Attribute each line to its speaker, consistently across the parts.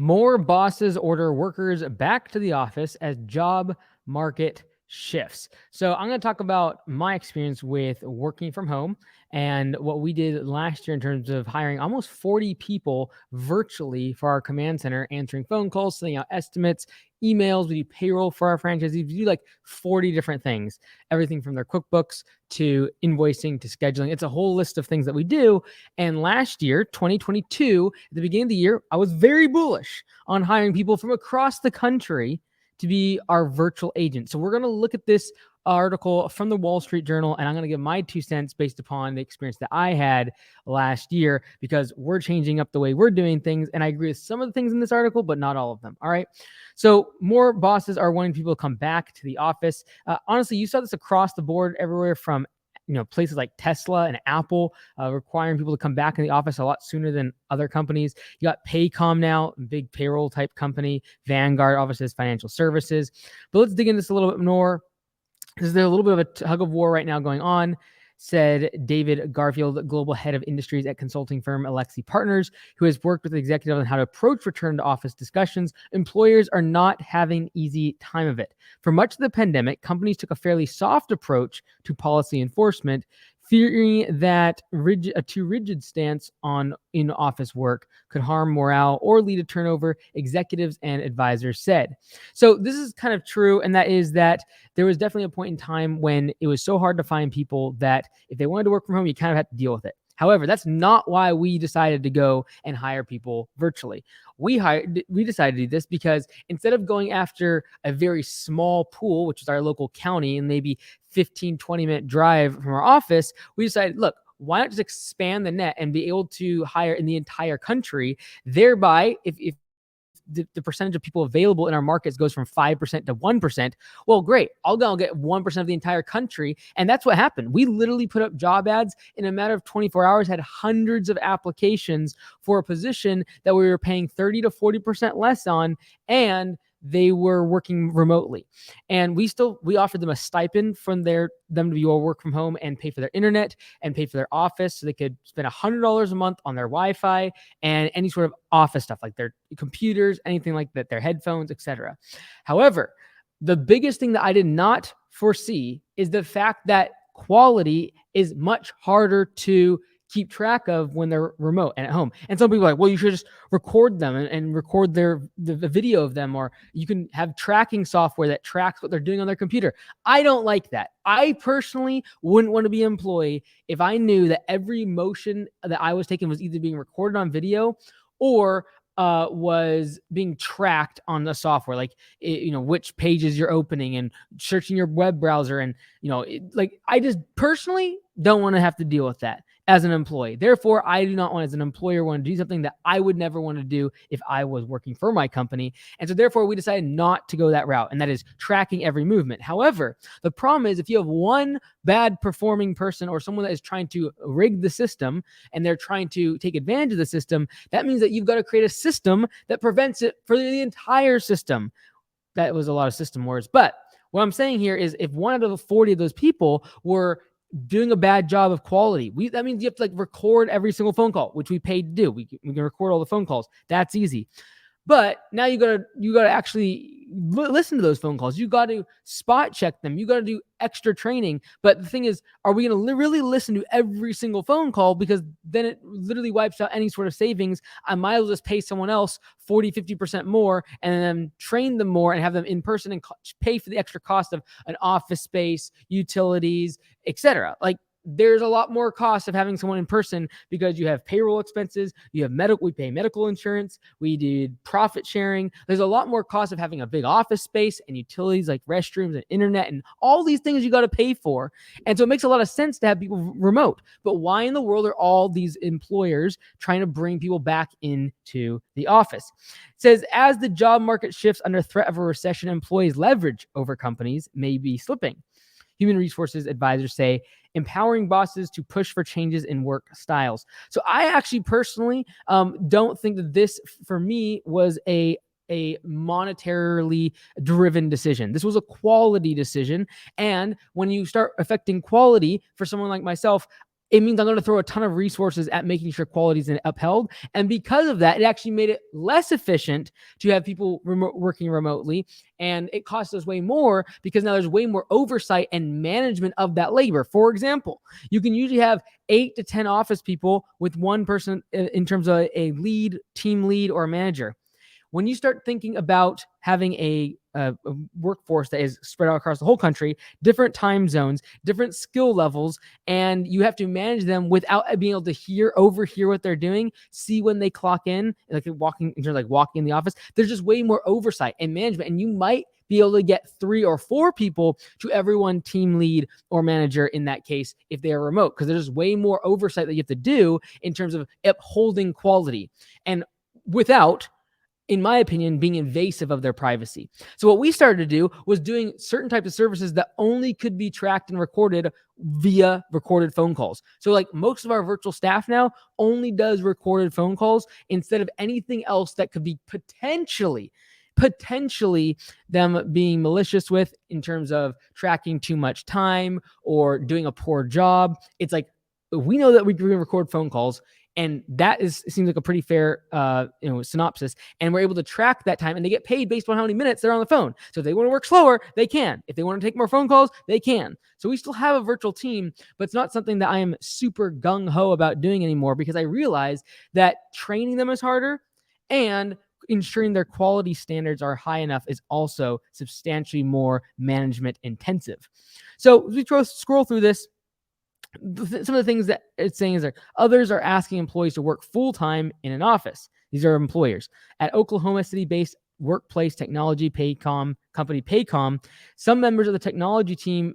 Speaker 1: More bosses order workers back to the office as job market shifts. So, I'm going to talk about my experience with working from home and what we did last year in terms of hiring almost 40 people virtually for our command center, answering phone calls, sending out estimates, emails. We do payroll for our franchisees. We do like 40 different things, everything from their QuickBooks to invoicing to scheduling. It's a whole list of things that we do. And last year, 2022, at the beginning of the year, I was very bullish on hiring people from across the country to be our virtual agents. So we're going to look at this article from the Wall Street Journal, and I'm going to give my 2 cents based upon the experience that I had last year, because we're changing up the way we're doing things. And I agree with some of the things in this article, but not all of them. All right. So more bosses are wanting people to come back to the office. Honestly, you saw this across the board everywhere from places like Tesla and Apple requiring people to come back in the office a lot sooner than other companies. You got Paycom now, big payroll type company. Vanguard obviously has financial services. But let's dig into this a little bit more. Is there a little bit of a tug of war right now going on? Said David Garfield, global head of industries at consulting firm Alexi Partners, who has worked with executives on how to approach return to office discussions. Employers are not having an easy time of it. For much of the pandemic, companies took a fairly soft approach to policy enforcement, fearing that a too rigid stance on in-office work could harm morale or lead to turnover, executives and advisors said. So this is kind of true, and that is that there was definitely a point in time when it was so hard to find people that if they wanted to work from home, you kind of had to deal with it. However, that's not why we decided to go and hire people virtually. We decided to do this because instead of going after a very small pool, which is our local county and maybe 15, 20-minute drive from our office, we decided, look, why not just expand the net and be able to hire in the entire country? Thereby, if the percentage of people available in our markets goes from 5% to 1%, well, great. I'll get 1% of the entire country. And that's what happened. We literally put up job ads in a matter of 24 hours, had hundreds of applications for a position that we were paying 30 to 40% less on, and they were working remotely. And we offered them a stipend from them to be able to work from home and pay for their internet and pay for their office, so they could spend $100 a month on their Wi-Fi and any sort of office stuff like their computers, anything like that, their headphones, etc. However, the biggest thing that I did not foresee is the fact that quality is much harder to keep track of when they're remote and at home. And some people are like, well, you should just record them and record the video of them, or you can have tracking software that tracks what they're doing on their computer. I don't like that. I personally wouldn't want to be an employee if I knew that every motion that I was taking was either being recorded on video or was being tracked on the software, like which pages you're opening and searching your web browser, and I just personally don't want to have to deal with that as an employee. Therefore, I do not want, as an employer, want to do something that I would never want to do if I was working for my company. And so therefore, we decided not to go that route, and that is tracking every movement. However, the problem is if you have one bad performing person or someone that is trying to rig the system and they're trying to take advantage of the system, that means that you've got to create a system that prevents it for the entire system. That was a lot of system words. But what I'm saying here is if one out of 40 of those people were doing a bad job of quality, that means you have to record every single phone call, which we paid to do. We can record all the phone calls. That's easy. But now you gotta actually listen to those phone calls. You got to spot check them. You got to do extra training. But the thing is, are we going to really listen to every single phone call? Because then it literally wipes out any sort of savings. I might as well just pay someone else 40, 50% more and then train them more and have them in person and pay for the extra cost of an office space, utilities, etc. There's a lot more cost of having someone in person because you have payroll expenses, you have we pay medical insurance, we did profit sharing. There's a lot more cost of having a big office space and utilities like restrooms and internet and all these things you got to pay for. And so it makes a lot of sense to have people remote. But why in the world are all these employers trying to bring people back into the office? It says, as the job market shifts under threat of a recession, employees' leverage over companies may be slipping. Human resources advisors say empowering bosses to push for changes in work styles. So I actually personally don't think that this, for me, was a monetarily driven decision. This was a quality decision. And when you start affecting quality for someone like myself, it means I'm going to throw a ton of resources at making sure quality is upheld. And because of that, it actually made it less efficient to have people working remotely. And it costs us way more because now there's way more oversight and management of that labor. For example, you can usually have 8 to 10 office people with one person in terms of a lead, team lead, or a manager. When you start thinking about having a workforce that is spread out across the whole country, different time zones, different skill levels, and you have to manage them without being able to overhear what they're doing, see when they clock in, like walking in the office, there's just way more oversight and management. And you might be able to get 3 or 4 people to every one team lead or manager in that case if they are remote, because there's way more oversight that you have to do in terms of upholding quality and without, in my opinion, being invasive of their privacy. So what we started to do was doing certain types of services that only could be tracked and recorded via recorded phone calls. So like most of our virtual staff now only does recorded phone calls instead of anything else that could be potentially them being malicious with in terms of tracking too much time or doing a poor job. It's like, we know that we can record phone calls, and that seems like a pretty fair synopsis. And we're able to track that time, and they get paid based on how many minutes they're on the phone. So if they want to work slower, they can. If they want to take more phone calls, they can. So we still have a virtual team, but it's not something that I am super gung-ho about doing anymore, because I realize that training them is harder, and ensuring their quality standards are high enough is also substantially more management intensive. So as we scroll through this, some of the things that it's saying is that others are asking employees to work full-time in an office. These are employers. At Oklahoma City-based workplace technology company Paycom, some members of the technology team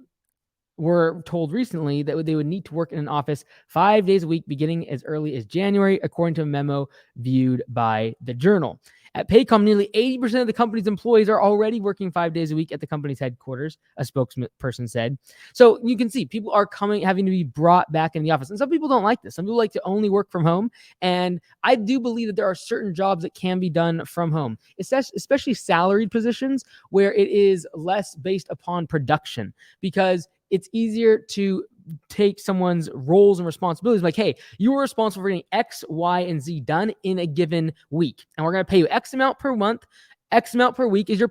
Speaker 1: were told recently that they would need to work in an office 5 days a week beginning as early as January, according to a memo viewed by the Journal. At Paycom, nearly 80% of the company's employees are already working 5 days a week at the company's headquarters, a spokesperson said. So you can see people are having to be brought back in the office. And some people don't like this. Some people like to only work from home. And I do believe that there are certain jobs that can be done from home, especially salaried positions where it is less based upon production, because it's easier to take someone's roles and responsibilities. Like, hey, you were responsible for getting X, Y, and Z done in a given week, and we're going to pay you X amount per month, X amount per week as your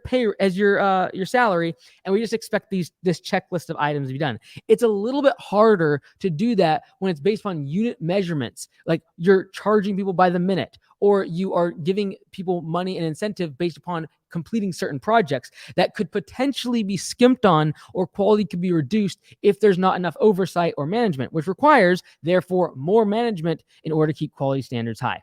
Speaker 1: salary, and we just expect this checklist of items to be done. It's a little bit harder to do that when it's based on unit measurements, like you're charging people by the minute, or you are giving people money and incentive based upon completing certain projects that could potentially be skimped on, or quality could be reduced if there's not enough oversight or management, which requires, therefore, more management in order to keep quality standards high.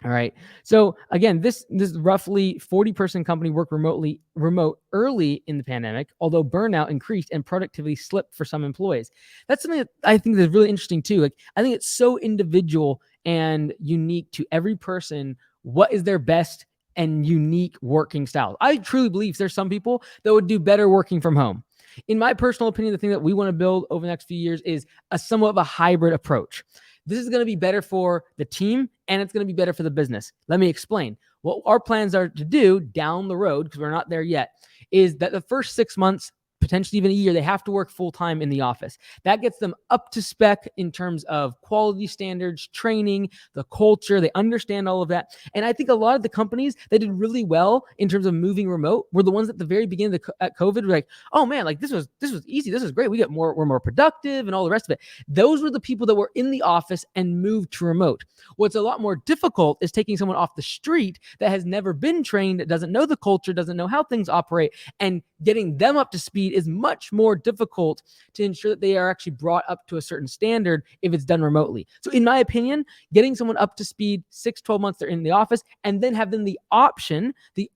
Speaker 1: All right. So again, this roughly 40-person company worked remote early in the pandemic, although burnout increased and productivity slipped for some employees. That's something that I think is really interesting too. Like, I think it's so individual and unique to every person. What is their best and unique working style? I truly believe there's some people that would do better working from home. In my personal opinion, the thing that we want to build over the next few years is a somewhat of a hybrid approach. This is going to be better for the team, and it's going to be better for the business. Let me explain. What our plans are to do down the road, because we're not there yet, is that the first 6 months, potentially even a year, they have to work full-time in the office. That gets them up to spec in terms of quality standards, training, the culture. They understand all of that. And I think a lot of the companies that did really well in terms of moving remote were the ones at the very beginning at COVID were like, oh man, like this was easy. This is great. We're more productive and all the rest of it. Those were the people that were in the office and moved to remote. What's a lot more difficult is taking someone off the street that has never been trained, doesn't know the culture, doesn't know how things operate, and getting them up to speed is much more difficult to ensure that they are actually brought up to a certain standard if it's done remotely. So in my opinion, getting someone up to speed 6-12 months they're in the office, and then have them the option to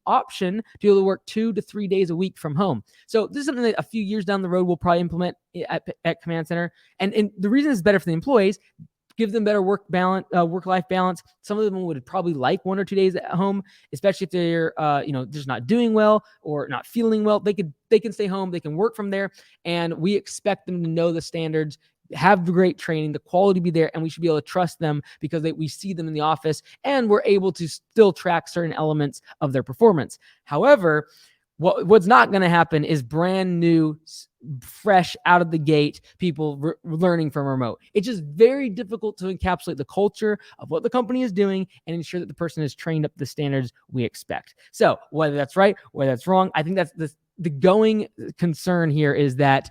Speaker 1: be able to work 2 to 3 days a week from home. So this is something that a few years down the road we'll probably implement at Command Center. And the reason it's better for the employees, give them better work-life balance. Some of them would probably like 1 or 2 days at home, especially if they're just not doing well or not feeling well. They can stay home, they can work from there, and we expect them to know the standards, have great training, the quality be there, and we should be able to trust them because we see them in the office, and we're able to still track certain elements of their performance. However, What's not going to happen is brand new, fresh out of the gate people learning from remote. It's just very difficult to encapsulate the culture of what the company is doing and ensure that the person is trained up to the standards we expect. So whether that's right, whether that's wrong, I think that's the going concern here is that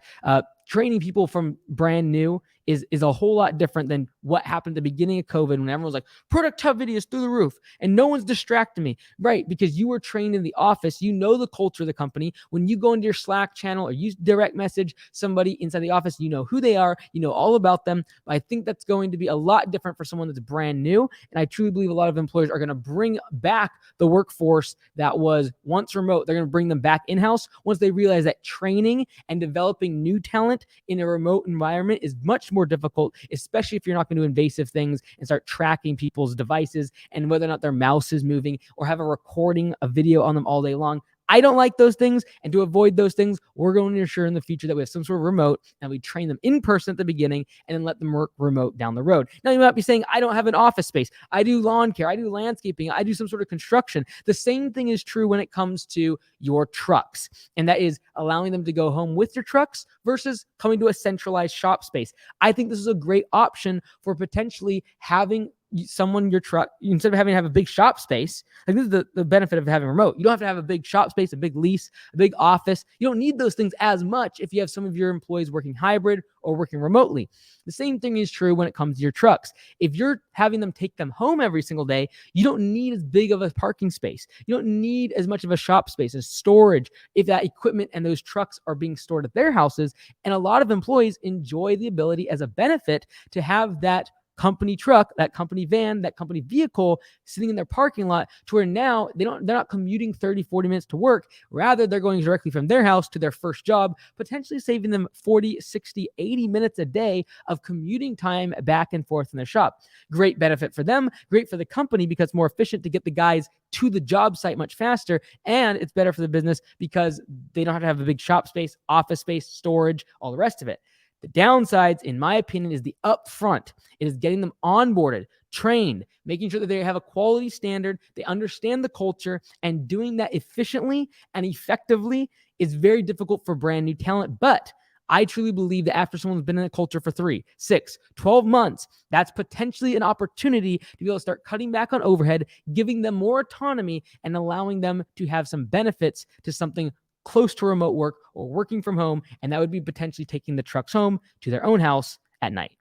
Speaker 1: training people from brand new is a whole lot different than what happened at the beginning of COVID when everyone was like, productivity is through the roof and no one's distracting me, right? Because you were trained in the office, you know the culture of the company. When you go into your Slack channel or you direct message somebody inside the office, you know who they are, you know all about them. I think that's going to be a lot different for someone that's brand new. And I truly believe a lot of employers are going to bring back the workforce that was once remote. They're going to bring them back in-house once they realize that training and developing new talent in a remote environment is much more difficult, especially if you're not going to do invasive things and start tracking people's devices and whether or not their mouse is moving or have a recording a video on them all day long. I don't like those things. And to avoid those things, we're going to ensure in the future that we have some sort of remote and we train them in person at the beginning and then let them work remote down the road. Now, you might be saying, I don't have an office space. I do lawn care. I do landscaping. I do some sort of construction. The same thing is true when it comes to your trucks. And that is allowing them to go home with your trucks versus coming to a centralized shop space. I think this is a great option for potentially having someone your truck, instead of having to have a big shop space. Like, this is the benefit of having remote. You don't have to have a big shop space, a big lease, a big office. You don't need those things as much if you have some of your employees working hybrid or working remotely. The same thing is true when it comes to your trucks. If you're having them take them home every single day, you don't need as big of a parking space. You don't need as much of a shop space as storage if that equipment and those trucks are being stored at their houses. And a lot of employees enjoy the ability as a benefit to have that company truck, that company van, that company vehicle sitting in their parking lot, to where now they're not commuting 30, 40 minutes to work. Rather, they're going directly from their house to their first job, potentially saving them 40, 60, 80 minutes a day of commuting time back and forth in their shop. Great benefit for them, great for the company because it's more efficient to get the guys to the job site much faster, and it's better for the business because they don't have to have a big shop space, office space, storage, all the rest of it. The downsides, in my opinion, is the upfront. It is getting them onboarded, trained, making sure that they have a quality standard, they understand the culture, and doing that efficiently and effectively is very difficult for brand new talent. But I truly believe that after someone's been in a culture for 3, 6, 12 months, that's potentially an opportunity to be able to start cutting back on overhead, giving them more autonomy, and allowing them to have some benefits to something close to remote work or working from home. And that would be potentially taking the trucks home to their own house at night.